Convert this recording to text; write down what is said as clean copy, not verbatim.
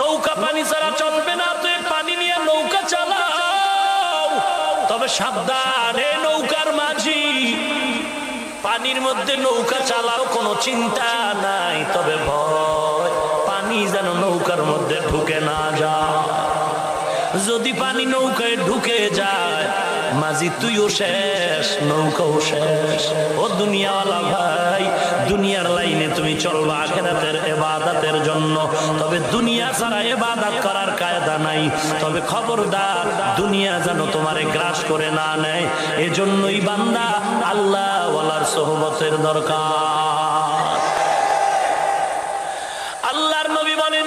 নৌকা পানি ছাড়া চলবে না, তুই পানি নিয়ে নৌকা চালাও, তবে সাবধান হে নৌকার মাঝি, পানির মধ্যে নৌকা চালাও, কোনো চিন্তা নাই, তবে ভয় পানি যেন নৌকার মধ্যে ঢুকে না যায়। যদি পানি নৌকায় ঢুকে যায় মাঝি তুইও শেষ, নৌকাও শেষ। ও দুনিয়াওয়ালা ভাই, দুনিয়ার লাইনে তুমি চলবা আখিরাতের ইবাদতের জন্য, তবে দুনিয়া ছাড়া ইবাদত করার কায়দা নাই। তবে খবরদার দুনিয়া যেন তোমারে গ্রাস করে না নেয়। এজন্যই বান্দা আল্লাহ ওয়ালার সোহবতের দরকার। আল্লাহর নবী বলেন,